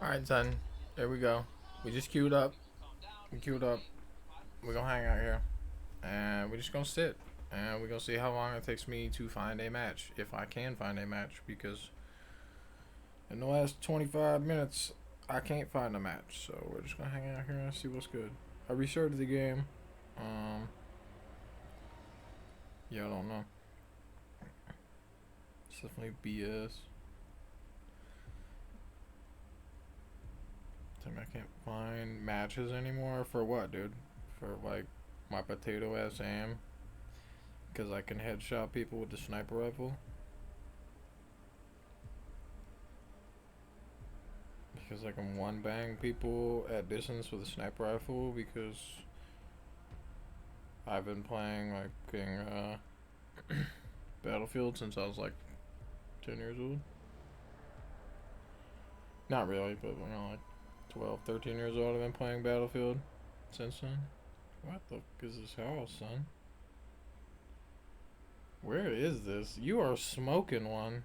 Alright, son. There we go. We just queued up. We queued up. We're gonna hang out here. And we're just gonna sit. And we're gonna see how long it takes me to find a match. If I can find a match. Because in the last 25 minutes, I can't find a match. So we're just gonna hang out here and see what's good. I restarted the game. Yeah, I don't know. It's definitely BS. I can't find matches anymore. For what, dude? For like my potato ass aim? Because I can headshot people with the sniper rifle? Because I can one bang people at distance with a sniper rifle? Because I've been playing like Battlefield since I was like 10 years old. Not really, but like 12, 13 years old I've been playing Battlefield since then. What the fuck is this house, son? Where is this? You are smoking one.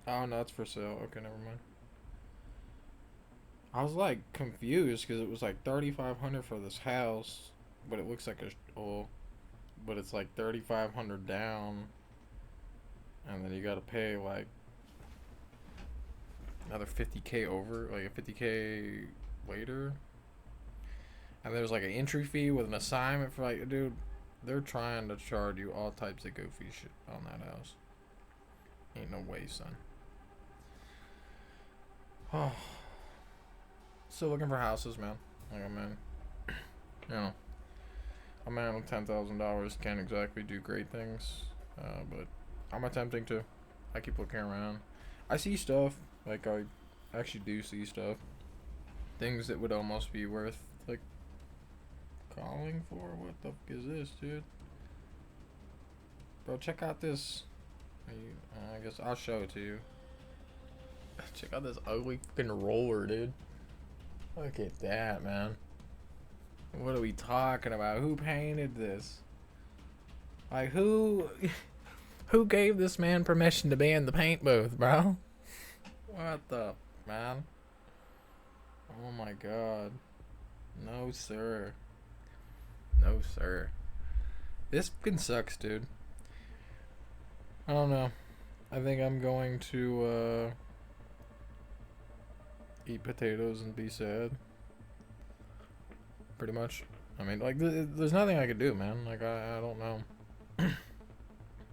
Oh, no, it's for sale. Okay, never mind. I was like confused because it was like 3,500 for this house, but it looks like but it's like 3,500 down, and then you gotta pay like another 50K over, like a 50K later. And there's like an entry fee with an assignment for like, dude, they're trying to charge you all types of goofy shit on that house. Ain't no way, son. Oh. Still looking for houses, man. Like, you know, a man with $10,000 can't exactly do great things, but I'm attempting to. I keep looking around. I see stuff, like I actually do see stuff. Things that would almost be worth, like, calling for. What the fuck is this, dude? Bro, check out this. I guess I'll show it to you. Check out this ugly fucking roller, dude. Look at that, man. What are we talking about? Who painted this? Like, who gave this man permission to be in the paint booth, bro? What the, man? Oh my god. No, sir. No, sir. This fucking sucks, dude. I don't know. I think I'm going to, eat potatoes and be sad. Pretty much. I mean, like, there's nothing I could do, man. Like, I don't know.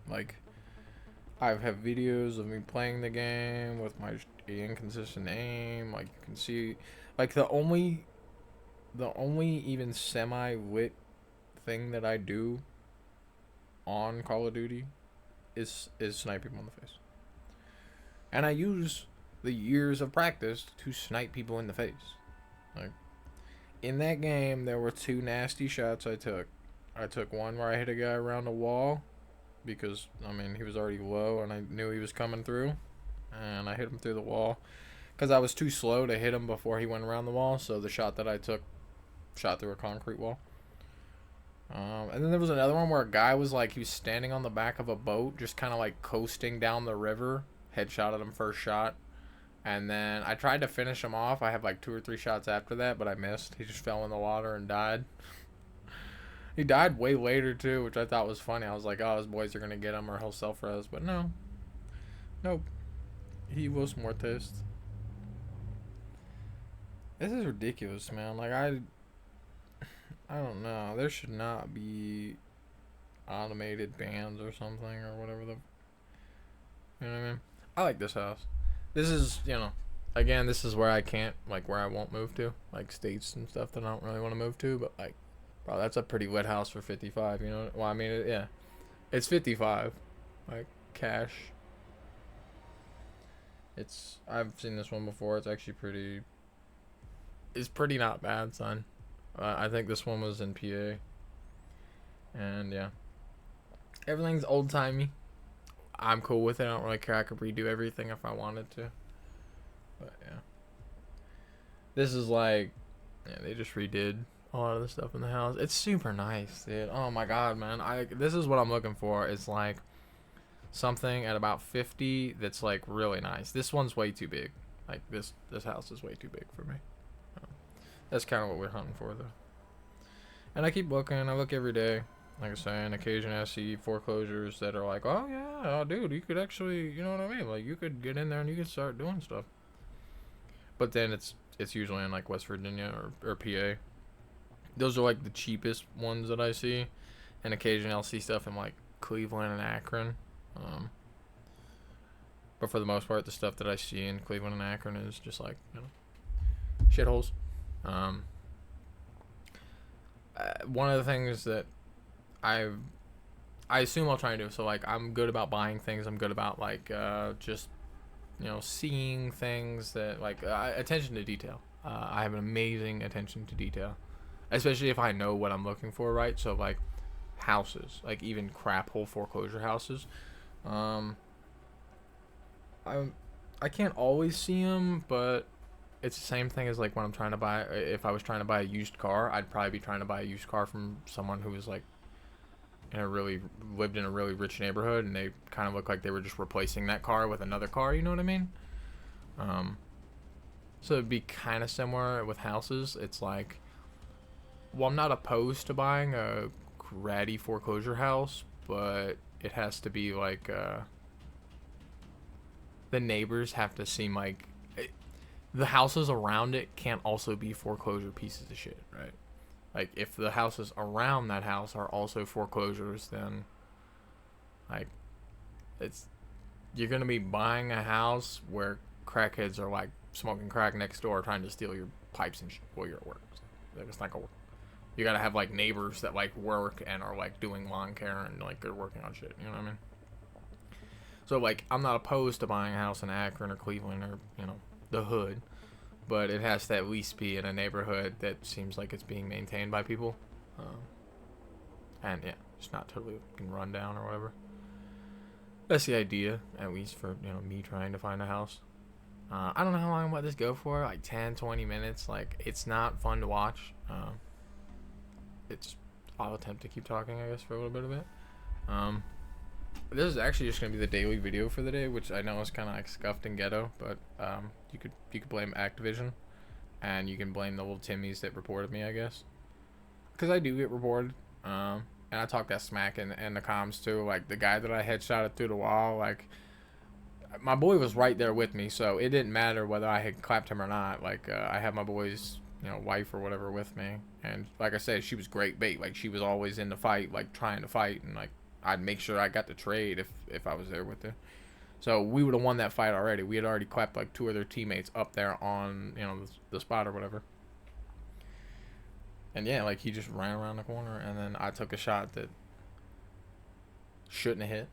Like, I have videos of me playing the game with my inconsistent aim. Like, you can see, like, the only even semi-lit thing that I do on Call of Duty is snipe people in the face. And I use the years of practice to snipe people in the face. Like, in that game, there were two nasty shots I took. I took one where I hit a guy around the wall because, I mean, he was already low and I knew he was coming through. And I hit him through the wall because I was too slow to hit him before he went around the wall. So the shot that I took shot through a concrete wall. And then there was another one where a guy was like, he was standing on the back of a boat, just kind of like coasting down the river. Headshot at him first shot. And then I tried to finish him off. I had like 2 or 3 shots after that, but I missed. He just fell in the water and died. He died way later too, which I thought was funny. I was like, oh, his boys are going to get him or he'll self-res. But no. Nope. He was mortis. This is ridiculous, man. Like, I don't know. There should not be automated bans or something or whatever the... You know what I mean? I like this house. This is, again, this is where I can't, like, where I won't move to. Like, states and stuff that I don't really want to move to. But, like, bro, that's a pretty lit house for 55, you know? Well, I mean, yeah. It's 55. Like, cash. I've seen this one before. It's actually pretty... It's pretty not bad, son. I think this one was in PA. And, yeah. Everything's old-timey. I'm cool with it. I don't really care. I could redo everything if I wanted to. But yeah. This is like, yeah, they just redid a lot of the stuff in the house. It's super nice, dude. Oh my god, man. This is what I'm looking for. It's like something at about 50 that's like really nice. This one's way too big. Like this house is way too big for me. That's kind of what we're hunting for though. And I keep looking. I look every day. Like I say, on occasion I see foreclosures that are like, oh yeah, oh, dude, you could actually, you know what I mean? Like you could get in there and you could start doing stuff. But then it's usually in like West Virginia or PA. Those are like the cheapest ones that I see. And occasionally I'll see stuff in like Cleveland and Akron. But for the most part, the stuff that I see in Cleveland and Akron is just like, you know, shitholes. One of the things that I assume I'll try and do, so like I'm good about buying things. I'm good about like just, you know, seeing things that like attention to detail. I have an amazing attention to detail, especially if I know what I'm looking for, right? So like houses, like even crap hole foreclosure houses. I can't always see them, but it's the same thing as like when I'm trying to buy. If I was trying to buy a used car, I'd probably be trying to buy a used car from someone who was like lived in a really rich neighborhood, and they kind of look like they were just replacing that car with another car. You know what I mean? So it'd be kind of similar with houses. It's like, well, I'm not opposed to buying a ratty foreclosure house, but it has to be like the neighbors have to seem like the houses around it can't also be foreclosure pieces of shit, right? Like if the houses around that house are also foreclosures, then like you're gonna be buying a house where crackheads are like smoking crack next door trying to steal your pipes and shit while you're at work. So it's not gonna work. You gotta have like neighbors that like work and are like doing lawn care and like they're working on shit. You know what I mean? So like I'm not opposed to buying a house in Akron or Cleveland or, you know, the hood, but it has to at least be in a neighborhood that seems like it's being maintained by people, and yeah, it's not totally run down or whatever. That's the idea, at least for, you know, me trying to find a house. I don't know how long I'm let this go for, like 10-20 minutes. Like it's not fun to watch. I'll attempt to keep talking, I guess, for a little bit of it. This is actually just gonna be the daily video for the day, which I know is kind of like scuffed and ghetto, but you could blame Activision, and you can blame the little Timmies that reported me, I guess, because I do get reported, and I talk that smack in the comms too. Like the guy that I headshotted through the wall, like my boy was right there with me, so it didn't matter whether I had clapped him or not. Like I had my boy's, you know, wife or whatever with me, and like I said, she was great bait. Like she was always in the fight, like trying to fight, and like I'd make sure I got the trade if I was there with her. So we would have won that fight already. We had already clapped like 2 of their teammates up there on, you know, the spot or whatever. And yeah, like he just ran around the corner, and then I took a shot that shouldn't have hit.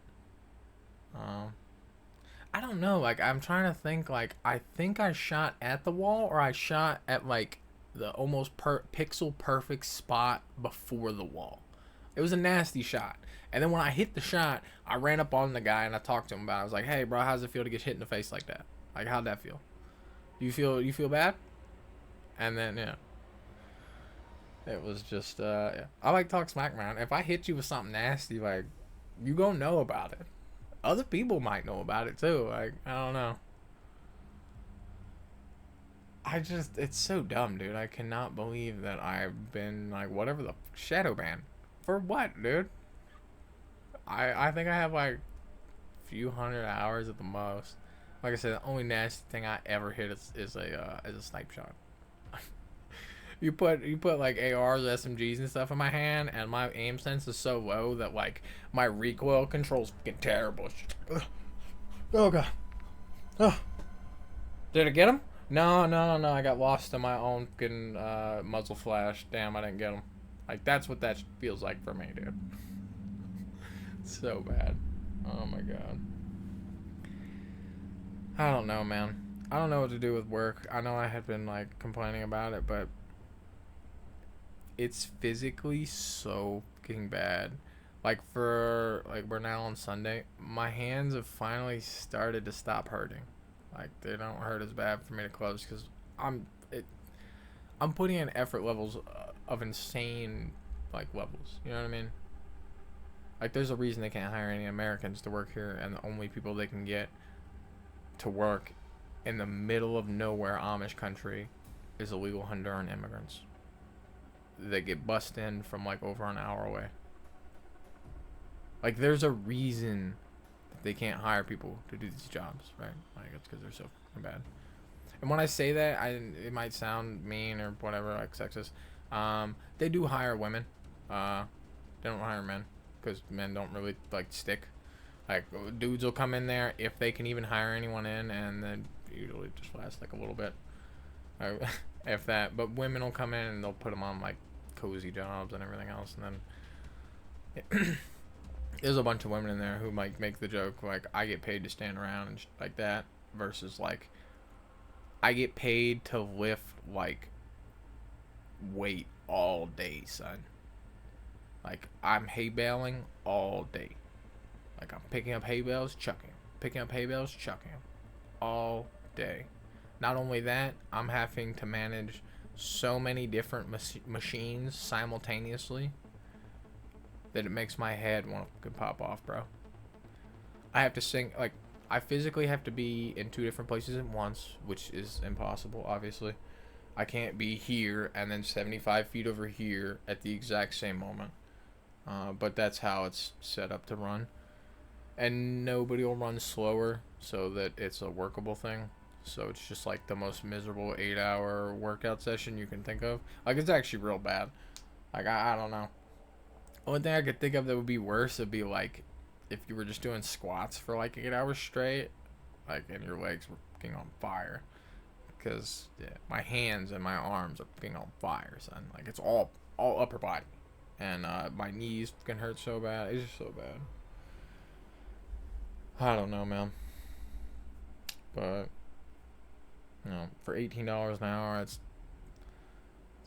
I don't know. Like I'm trying to think. Like I think I shot at the wall, or I shot at like the almost pixel perfect spot before the wall. It was a nasty shot. And then when I hit the shot, I ran up on the guy and I talked to him about it. I was like, "Hey, bro, how's it feel to get hit in the face like that? Like, how'd that feel? You feel bad?" And then yeah, it was just yeah. I like talk smack, man. If I hit you with something nasty, like you gonna know about it. Other people might know about it too. Like I don't know. It's so dumb, dude. I cannot believe that I've been like whatever the shadow ban. For what, dude? I think I have like a few hundred hours at the most. Like I said, the only nasty thing I ever hit is a snipe shot. you put like ARs, SMGs and stuff in my hand, and my aim sense is so low that like my recoil control's fucking terrible. Oh god. Oh. Did I get him? No. I got lost in my own fucking muzzle flash. Damn, I didn't get him. Like that's what that feels like for me, dude. So bad. Oh my god. I don't know, man. I don't know what to do with work. I know I had been like complaining about it, but it's physically so fucking bad. Like we're now on Sunday, my hands have finally started to stop hurting. Like they don't hurt as bad for me to close because I'm putting in effort levels of insane like levels. You know what I mean? Like, there's a reason they can't hire any Americans to work here, and the only people they can get to work in the middle of nowhere Amish country is illegal Honduran immigrants. They get bussed in from like over an hour away. Like, there's a reason that they can't hire people to do these jobs, right? Like, it's because they're so fucking bad. And when I say that, it might sound mean or whatever, like sexist. They do hire women. They don't hire men because men don't really like stick. Like, dudes will come in there if they can even hire anyone in, and then usually just lasts like a little bit, if that. But women will come in and they'll put them on like cozy jobs and everything else, and then there's a bunch of women in there who might make the joke like, I get paid to stand around and like that, versus like, I get paid to lift like weight all day, son. Like, I'm hay baling all day. Like, I'm picking up hay bales, chucking. Picking up hay bales, chucking. All day. Not only that, I'm having to manage so many different machines simultaneously that it makes my head want to pop off, bro. I have to sync, like, I physically have to be in 2 different places at once, which is impossible, obviously. I can't be here and then 75 feet over here at the exact same moment. But that's how it's set up to run. And nobody will run slower so that it's a workable thing. So it's just like the most miserable 8-hour workout session you can think of. Like, it's actually real bad. Like, I don't know. Only thing I could think of that would be worse would be like if you were just doing squats for like 8 hours straight, like, and your legs were fucking on fire. Because yeah, my hands and my arms are fucking on fire, son. Like, it's all upper body. And my knees fucking hurt so bad. It's just so bad. I don't know, man. But, you know, for $18 an hour, that's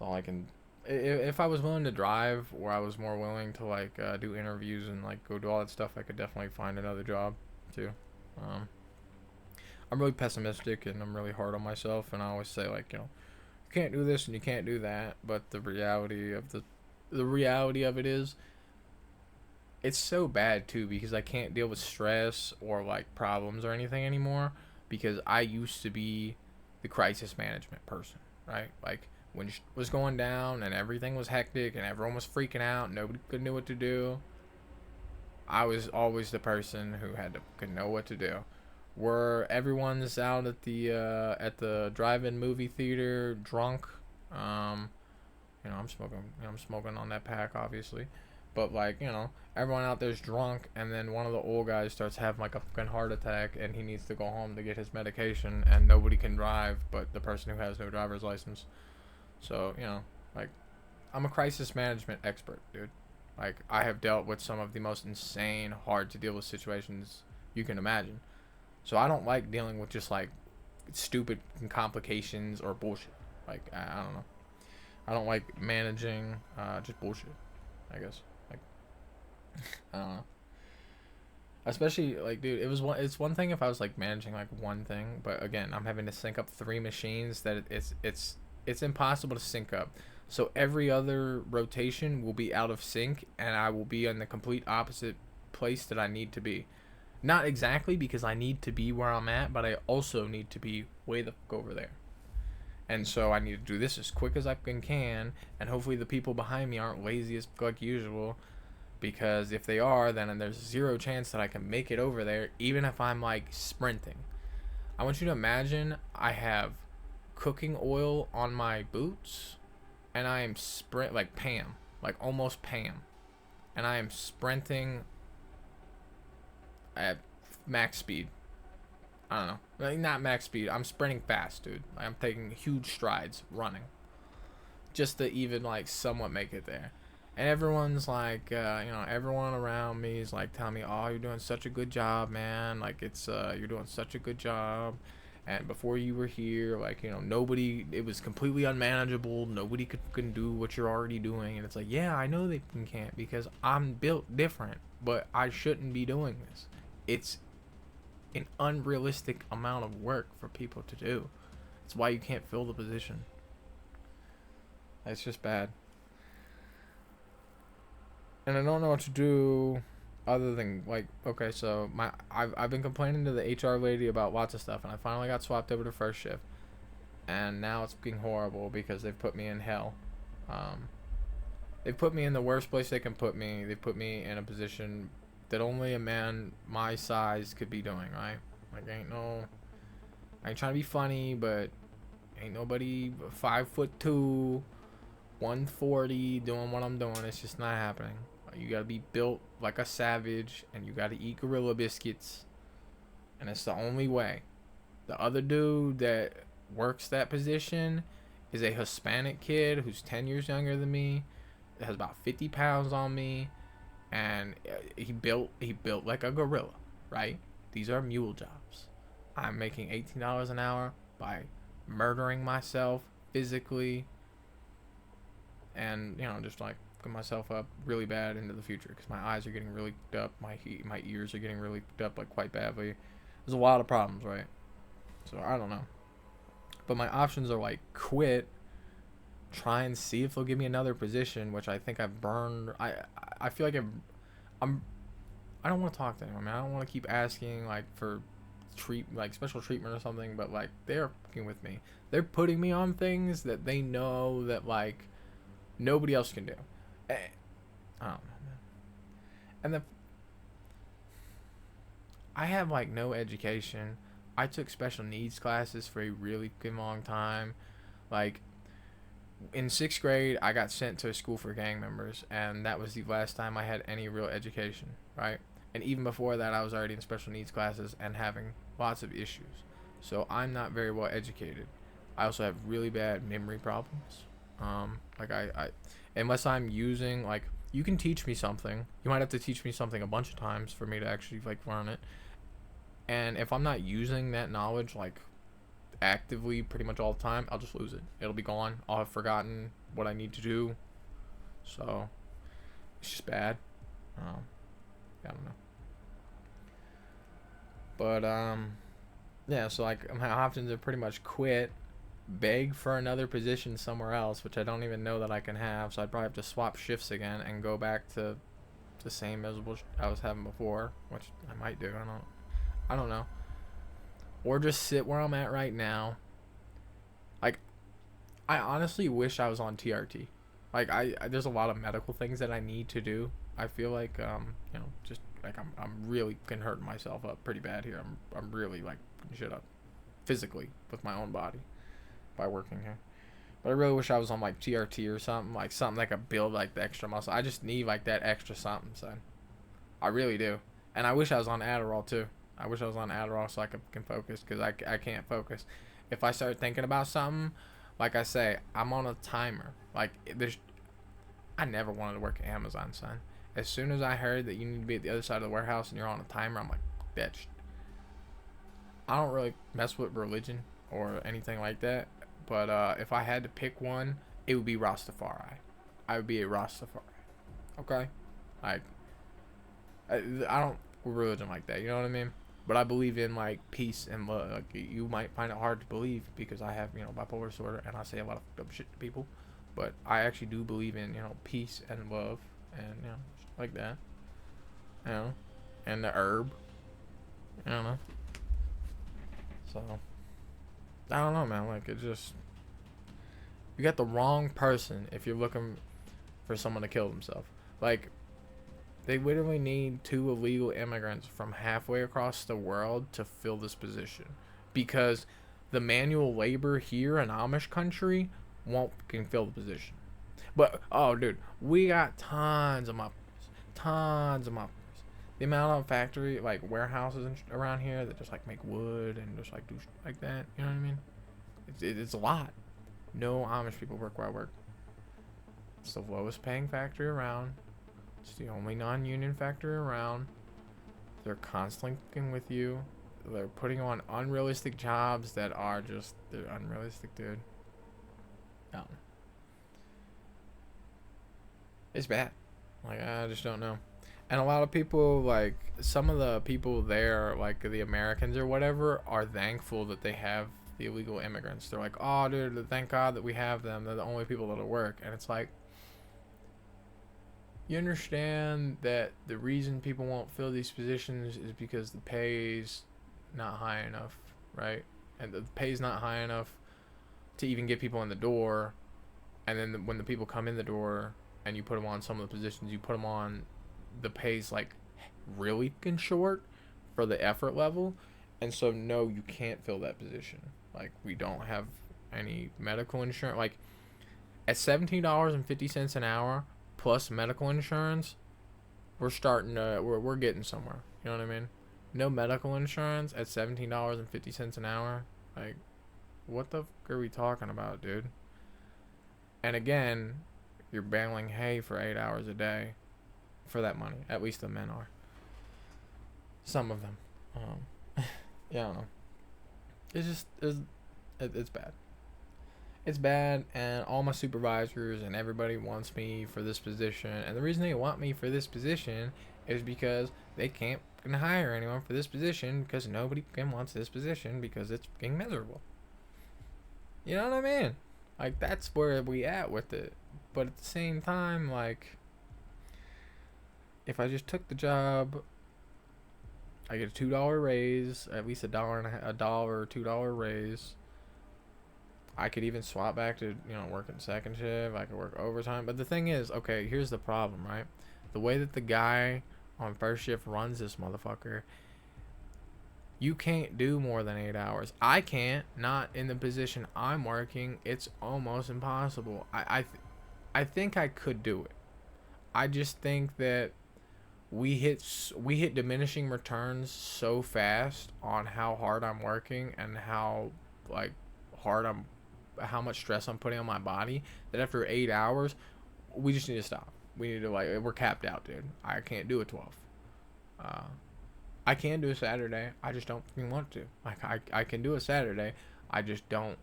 all I can. If I was willing to drive, or I was more willing to like do interviews and like go do all that stuff, I could definitely find another job too. I'm really pessimistic and I'm really hard on myself, and I always say like, you know, you can't do this and you can't do that. But the reality of it is, it's so bad too, because I can't deal with stress or like problems or anything anymore, because I used to be the crisis management person, right? Like, when shit was going down and everything was hectic and everyone was freaking out, nobody could know what to do, I was always the person who could know what to do. Where everyone's out at the drive-in movie theater drunk, you know, I'm smoking on that pack, obviously. But, like, you know, everyone out there's drunk, and then one of the old guys starts having, like, a fucking heart attack, and he needs to go home to get his medication, and nobody can drive but the person who has no driver's license. So, you know, like, I'm a crisis management expert, dude. Like, I have dealt with some of the most insane, hard-to-deal-with situations you can imagine. So I don't like dealing with just, like, stupid complications or bullshit. Like, I don't know. I don't like managing just bullshit, I guess. Like, I don't know. Especially, like, dude, it's one thing if I was like managing like one thing, but again, I'm having to sync up 3 machines that it's impossible to sync up. So every other rotation will be out of sync, and I will be in the complete opposite place that I need to be. Not exactly because I need to be where I'm at, but I also need to be way the fuck over there. And so I need to do this as quick as I can, and hopefully the people behind me aren't lazy as fuck like usual, because if they are, then there's 0 chance that I can make it over there, even if I'm like sprinting. I want you to imagine I have cooking oil on my boots, and I am like Pam, like almost Pam, and I am sprinting at max speed. I don't know, like, not max speed. I'm sprinting fast, dude. I'm taking huge strides running, just to even like somewhat make it there. And everyone's like, you know, everyone around me is like telling me, "Oh, you're doing such a good job, man. Like, it's you're doing such a good job. And before you were here, like, you know, it was completely unmanageable. Nobody could do what you're already doing." And it's like, yeah, I know they can't, because I'm built different, but I shouldn't be doing this. It's an unrealistic amount of work for people to do. It's why you can't fill the position. It's just bad. And I don't know what to do other than like, okay, so I've been complaining to the HR lady about lots of stuff, and I finally got swapped over to first shift, and now it's being horrible because they've put me in hell. Um, they've put me in the worst place they can put me. They put me in a position that only a man my size could be doing, right? Like, I ain't trying to be funny, but ain't nobody 5'2", 140 doing what I'm doing. It's just not happening. You gotta be built like a savage, and you gotta eat gorilla biscuits, and it's the only way. The other dude that works that position is a Hispanic kid who's 10 years younger than me, that has about 50 pounds on me, and he built like a gorilla, right? These are mule jobs. I'm making $18 an hour by murdering myself physically, and just like fucking myself up really bad into the future because my eyes are getting really fucked up, my ears are getting really fucked up like quite badly. There's a lot of problems, right? So I don't know, but my options are like quit, try and see if they'll give me another position, which I think I've burned. I feel like I'm I don't want to talk to anyone, man. I don't want to keep asking like for special treatment or something, but like they're fucking with me. They're putting me on things that they know that like nobody else can do. I don't know, man. And then I have like no education. I took special needs classes for a really fucking long time. Like in sixth grade, I got sent to a school for gang members, and that was the last time I had any real education, right? And even before that, I was already in special needs classes and having lots of issues. So I'm not very well educated. I also have really bad memory problems. Like unless I'm using like you can teach me something. You might have to teach me something a bunch of times for me to actually like learn it. And if I'm not using that knowledge like actively pretty much all the time, I'll just lose it. It'll be gone. I'll have forgotten what I need to do. So it's just bad. I don't know. But yeah. So like my options are pretty much quit, beg for another position somewhere else, which I don't even know that I can have. So I'd probably have to swap shifts again and go back to the same miserable I was having before, which I might do. I don't know. Or just sit where I'm at right now. Like, I honestly wish I was on TRT. Like, there's a lot of medical things that I need to do. I feel like just like I'm really can hurting myself up pretty bad here. I'm really like shit up physically with my own body by working here. But I really wish I was on like TRT or something, like something that could build like the extra muscle. I just need like that extra something, son. I really do. And I wish I was on Adderall too. I wish I was on Adderall so I can focus, because I can't focus. If I start thinking about something, like I say, I'm on a timer. Like, I never wanted to work at Amazon, son. As soon as I heard that you need to be at the other side of the warehouse and you're on a timer, I'm like, bitch. I don't really mess with religion or anything like that, but if I had to pick one, it would be Rastafari. I would be a Rastafari. Okay? Like, I don't religion like that, you know what I mean? But I believe in like peace and love. Like, you might find it hard to believe because I have bipolar disorder and I say a lot of dumb shit to people, but I actually do believe in peace and love and like that, and the herb, I don't know. So I don't know, man. Like, it just, you got the wrong person if you're looking for someone to kill themselves. Like, they literally need 2 illegal immigrants from halfway across the world to fill this position, because the manual labor here in Amish country can fill the position. But oh, dude, we got tons of mufflers. The amount of factory like warehouses around here that just like make wood and just like do like that. You know what I mean? It's a lot. No Amish people work where I work. It's the lowest paying factory around. It's the only non-union factory around. They're constantly fucking with you. They're putting on unrealistic jobs that are just, they're unrealistic, dude. No. It's bad. Like, I just don't know. And a lot of people, like, some of the people there, like the Americans or whatever, are thankful that they have the illegal immigrants. They're like, oh, dude, thank God that we have them. They're the only people that'll work. And it's like, You understand that the reason people won't fill these positions is because the pay's not high enough, right? And the pay's not high enough to even get people in the door. And then when the people come in the door and you put them on some of the positions, you put them on, the pay's like really fucking short for the effort level. And so, no, you can't fill that position. Like, we don't have any medical insurance. Like, at $17.50 an hour plus medical insurance, we're starting to, we're getting somewhere. You know what I mean? No medical insurance at $17.50 an hour. Like, what the fuck are we talking about, dude? And again, you're baling hay for 8 hours a day for that money. At least the men are. Some of them. Yeah, I don't know. It's just, it's bad. It's bad, and all my supervisors and everybody wants me for this position. And the reason they want me for this position is because they can't hire anyone for this position because nobody wants this position because it's fucking miserable. You know what I mean? Like, that's where we at with it. But at the same time, like, if I just took the job, I get a $2 raise, at least a dollar or $2 raise. I could even swap back to, working second shift. I could work overtime. But the thing is, okay, here's the problem, right? The way that the guy on first shift runs this motherfucker, you can't do more than 8 hours. I can't. Not in the position I'm working. It's almost impossible. I think I could do it. I just think that we hit diminishing returns so fast on how hard I'm working and how how much stress I'm putting on my body that after 8 hours, we just need to stop. We need to, we're capped out, dude. I can't do a 12. I can do a Saturday. I just don't want to. I can do a Saturday. I just don't,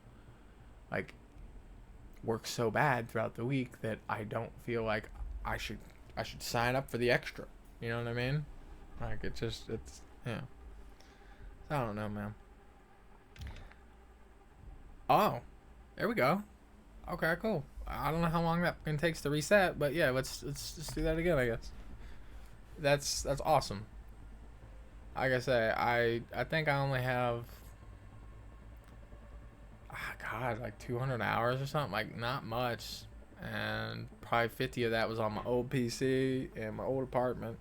work so bad throughout the week that I don't feel like I should sign up for the extra. You know what I mean? Yeah. I don't know, man. Oh, there we go. Okay, cool. I don't know how long that takes to reset, but yeah, let's just do that again, I guess. That's awesome. Like I say, I think I only have, like 200 hours or something, like not much, and probably 50 of that was on my old PC and my old apartment.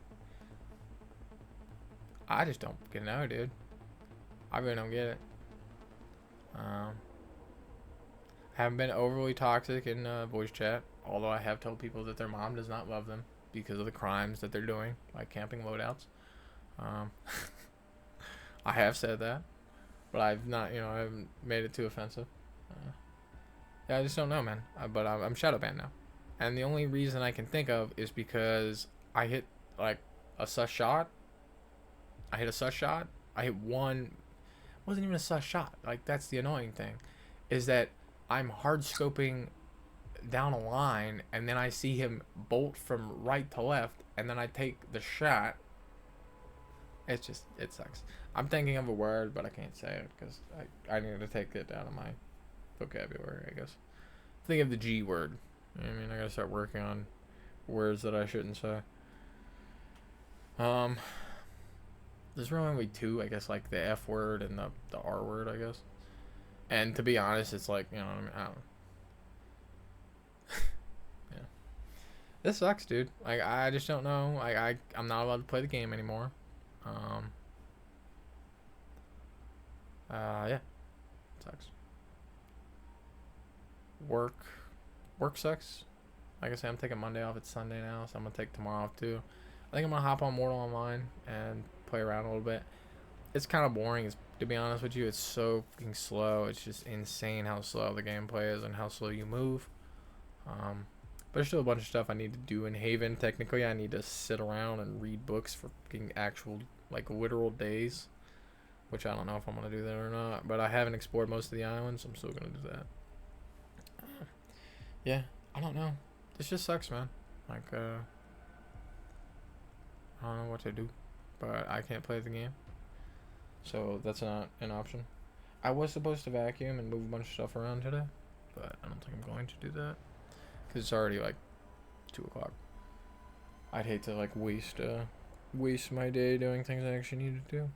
I just don't fucking know, dude. I really don't get it. Haven't been overly toxic in voice chat, although I have told people that their mom does not love them because of the crimes that they're doing, like camping loadouts. I have said that, but I've not, I haven't made it too offensive. Yeah, I just don't know, man. But I'm shadow banned now, and the only reason I can think of is because I hit a sus shot. I hit one. Wasn't even a sus shot. Like, that's the annoying thing, is that I'm hard scoping down a line, and then I see him bolt from right to left, and then I take the shot. It sucks. I'm thinking of a word, but I can't say it because I need to take it out of my vocabulary, I guess. Think of the G word. You know what I mean? I gotta start working on words that I shouldn't say. There's really only two, I guess, like the F word and the R word, I guess. And to be honest, it's like, you know what I mean? I don't know. Yeah. This sucks, dude. Like, I just don't know. I'm not allowed to play the game anymore. Yeah. It sucks. Work sucks. Like I said, I'm taking Monday off. It's Sunday now, so I'm gonna take tomorrow off too. I think I'm gonna hop on Mortal Online and play around a little bit. It's kind of boring, to be honest with you. It's so fucking slow. It's just insane how slow the gameplay is and how slow you move. But there's still a bunch of stuff I need to do in Haven. Technically, I need to sit around and read books for fucking actual, literal days, which I don't know if I'm gonna do that or not. But I haven't explored most of the islands, so I'm still gonna do that. Yeah, I don't know. This just sucks, man. I don't know what to do, but I can't play the game, so that's not an option. I was supposed to vacuum and move a bunch of stuff around today, but I don't think I'm going to do that because it's already 2 o'clock. I'd hate to like waste my day doing things I actually need to do.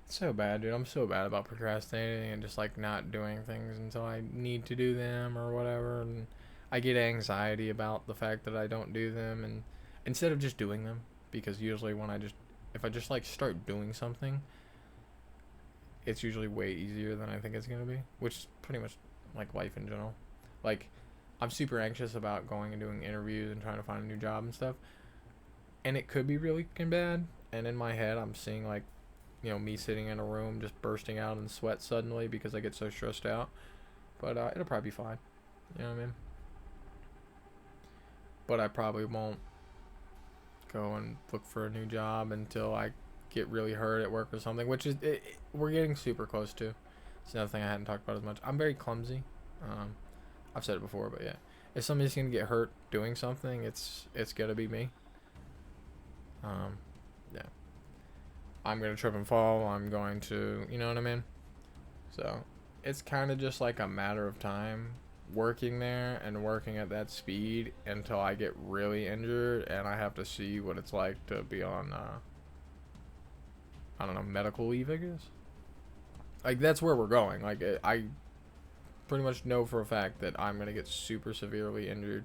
It's so bad, dude. I'm so bad about procrastinating and just like not doing things until I need to do them or whatever, and I get anxiety about the fact that I don't do them, and instead of just doing them, because usually when if I just like start doing something, it's usually way easier than I think it's gonna be, which is pretty much like life in general. Like, I'm super anxious about going and doing interviews and trying to find a new job and stuff, and it could be really fucking bad. And in my head, I'm seeing like, me sitting in a room just bursting out in sweat suddenly because I get so stressed out. But it'll probably be fine. You know what I mean? But I probably won't go and look for a new job until I get really hurt at work or something, which is we're getting super close to. It's another thing I hadn't talked about as much. I'm very clumsy. I've said it before, but yeah, if somebody's gonna get hurt doing something, it's gonna be me. Yeah, I'm gonna trip and fall. I'm going to, you know what I mean? So it's kind of just like a matter of time working there and working at that speed until I get really injured and I have to see what it's like to be on I don't know, medical leave, I guess. Like, that's where we're going. Like, I pretty much know for a fact that I'm going to get super severely injured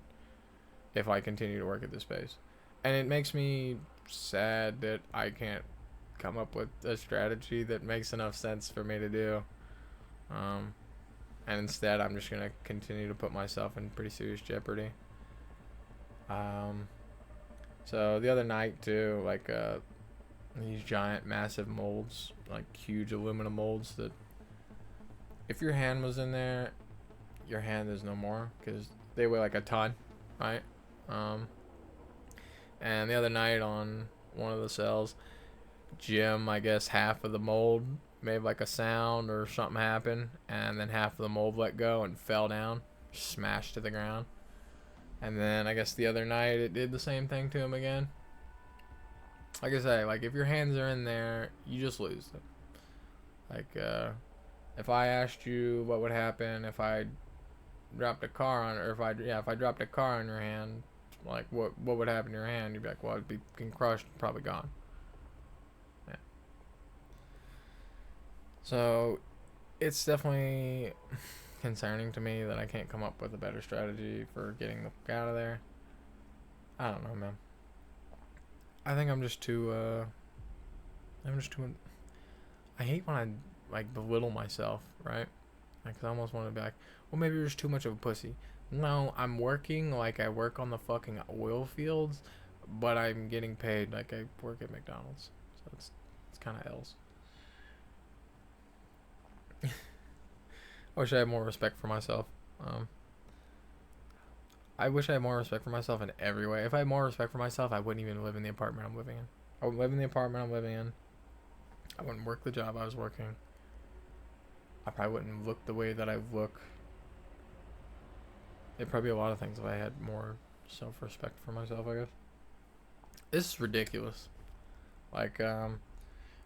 if I continue to work at this pace. And it makes me sad that I can't come up with a strategy that makes enough sense for me to do. And instead, I'm just going to continue to put myself in pretty serious jeopardy. So the other night, too, like, these giant, massive molds, like huge aluminum molds that if your hand was in there, your hand is no more because they weigh like a ton, right? And the other night on one of the cells, Jim, I guess half of the mold made like a sound or something happened, and then half of the mold let go and fell down, smashed to the ground. And then I guess the other night it did the same thing to him again. Like I say, like if your hands are in there, you just lose them. Like if I asked you what would happen if I dropped a car on, or if I dropped a car on your hand, like what would happen to your hand? You'd be like, well, it'd be crushed, probably gone. Yeah. So it's definitely concerning to me that I can't come up with a better strategy for getting the fuck out of there. I don't know, man. I think I'm just too. I hate when I like belittle myself, right? Like, 'cause I almost want to be like, well, maybe you're just too much of a pussy. No, I'm working like I work on the fucking oil fields, but I'm getting paid like I work at McDonald's. So it's kind of L's. I wish I had more respect for myself. Um, I wish I had more respect for myself in every way. If I had more respect for myself, I wouldn't even live in the apartment I'm living in. I would live in the apartment I'm living in. I wouldn't work the job I was working. I probably wouldn't look the way that I look. It'd probably be a lot of things if I had more self-respect for myself, I guess. This is ridiculous. Like,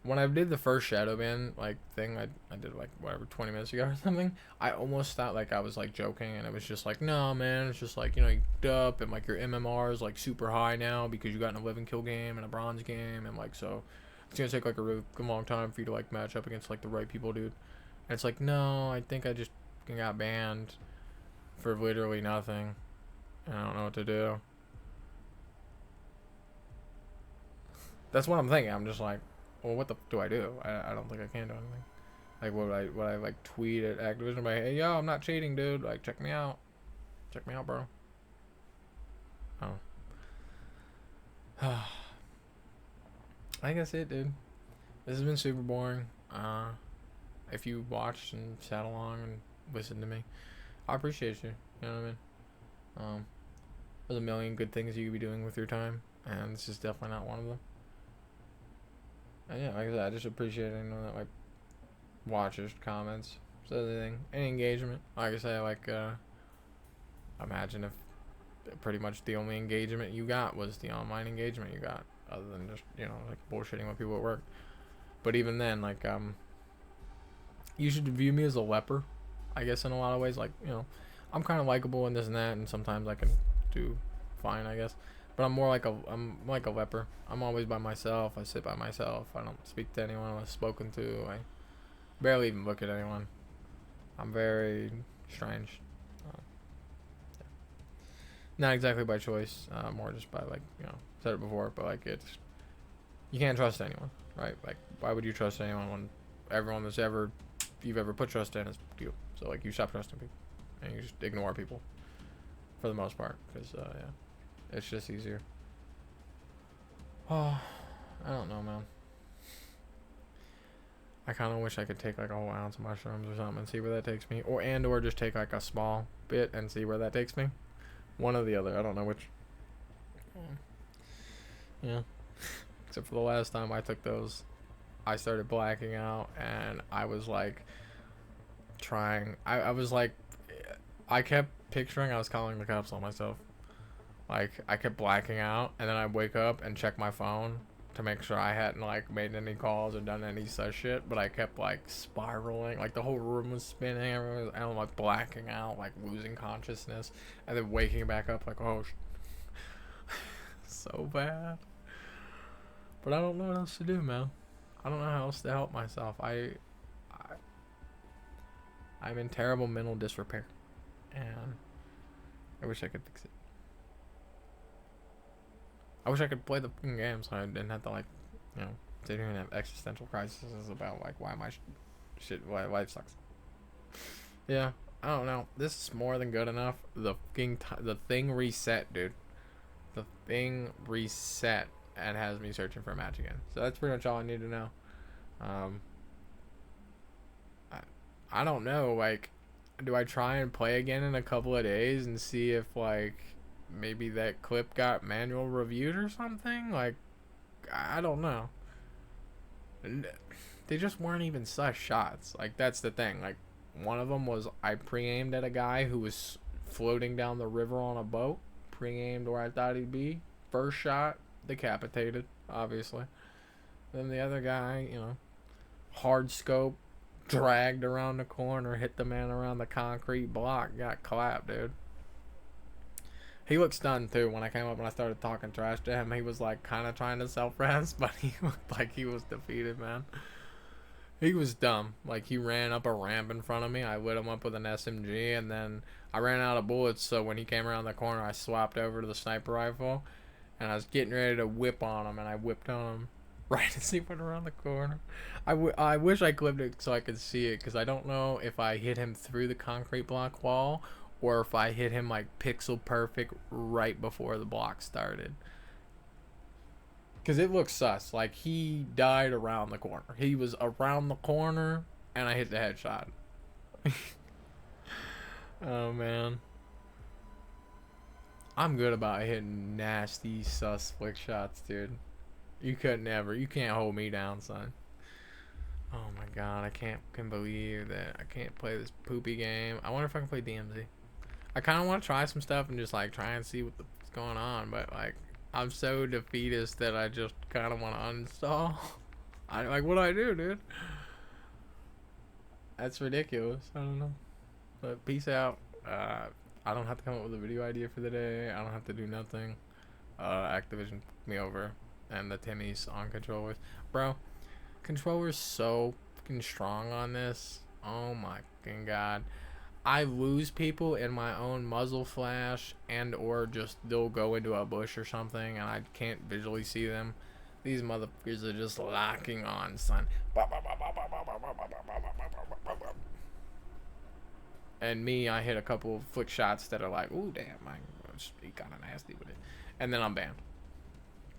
when I did the first shadow ban like thing, I did like whatever 20 minutes ago or something. I almost thought like I was like joking, and it was just like, no, man, it's just like, you get up and like your MMR is like super high now because you got in a 11 kill game and a bronze game, and like so it's gonna take like a really long time for you to like match up against like the right people, dude. And it's like, no, I think I just got banned for literally nothing, and I don't know what to do. That's what I'm thinking. I'm just like, well, what the do I do? I don't think I can do anything. Like, would I like tweet at Activision like, hey, yo, I'm not cheating, dude. Like, check me out, bro. Oh, I think that's it, dude. This has been super boring. If you watched and sat along and listened to me, I appreciate you. You know what I mean? There's a million good things you could be doing with your time, and this is definitely not one of them. And yeah, like I said, I just appreciate anyone that like watches, comments, says anything, any engagement. Like I say, like imagine if pretty much the only engagement you got was the online engagement you got, other than just like bullshitting with people at work. But even then, like you should view me as a leper, I guess, in a lot of ways. Like I'm kind of likable and this and that, and sometimes I can do fine, I guess. But I'm like a leper. I'm always by myself. I sit by myself. I don't speak to anyone unless spoken to. I barely even look at anyone. I'm very strange. Uh, Not exactly by choice. More just by like, you know, said it before, but like it's, you can't trust anyone, right? Like, why would you trust anyone when everyone that's ever you've ever put trust in is you? So like, you stop trusting people and you just ignore people for the most part, because yeah, it's just easier. Oh, I don't know, man. I kind of wish I could take like a whole ounce of mushrooms or something and see where that takes me, or just take like a small bit and see where that takes me. One or the other. I don't know which. Yeah. Except for the last time I took those, I started blacking out and I was like trying. I was like, I kept picturing I was calling the cops on myself. Like, I kept blacking out and then I'd wake up and check my phone to make sure I hadn't like made any calls or done any such shit, but I kept like spiraling, like the whole room was spinning, everyone was, and I'm like blacking out, like losing consciousness, and then waking back up like, oh, so bad. But I don't know what else to do, man. I don't know how else to help myself. I'm in terrible mental disrepair, and I wish I could fix it. I wish I could play the fucking game so I didn't have to like, you know, sit here and have existential crises about like why my why life sucks. Yeah, I don't know. This is more than good enough. The thing reset, dude. The thing reset and has me searching for a match again. So that's pretty much all I need to know. Um, I don't know. Like, do I try and play again in a couple of days and see if like maybe that clip got manual reviewed or something? Like, I don't know. They just weren't even sus shots. Like, that's the thing. Like, one of them was I pre-aimed at a guy who was floating down the river on a boat. Pre-aimed where I thought he'd be. First shot, decapitated, obviously. Then the other guy, you know, hard scope, dragged around the corner, hit the man around the concrete block, got clapped, dude. He looked stunned too when I came up and I started talking trash to him. He was like kind of trying to self-res, but he looked like he was defeated, man. He was dumb. Like, he ran up a ramp in front of me. I lit him up with an SMG, and then I ran out of bullets, so when he came around the corner, I swapped over to the sniper rifle, and I was getting ready to whip on him, and I whipped on him right as he went around the corner. I wish I clipped it so I could see it, because I don't know if I hit him through the concrete block wall or if I hit him like pixel perfect right before the block started. Because it looks sus. Like, he died around the corner. He was around the corner, and I hit the headshot. Oh, man. I'm good about hitting nasty sus flick shots, dude. You can't hold me down, son. Oh my god, I can't believe that I can't play this poopy game. I wonder if I can play DMZ. I kind of want to try some stuff and just like try and see what's going on, but like I'm so defeatist that I just kind of want to uninstall. What do I do, dude? That's ridiculous. I don't know. But peace out. I don't have to come up with a video idea for the day. I don't have to do nothing. Activision put me over, and the Timmy's on controllers, bro. Controller's so fucking strong on this. Oh my fucking god. I lose people in my own muzzle flash, and or just they'll go into a bush or something and I can't visually see them. These motherfuckers are just locking on, son. And me, I hit a couple flick shots that are like, ooh, damn, he kind of nasty with it. And then I'm banned.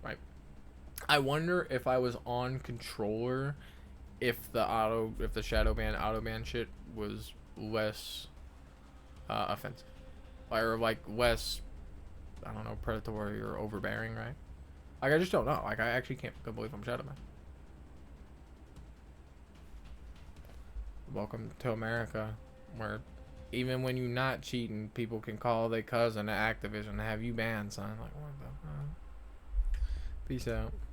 Right? I wonder if I was on controller, if the shadow ban, auto ban shit was less offensive, or like less, I don't know, predatory or overbearing, right? Like, I just don't know. Like, I actually can't believe I'm shadow ban. Welcome to America, where even when you're not cheating, people can call their cousin at Activision and have you banned, son. Like, what the fuck? Peace out.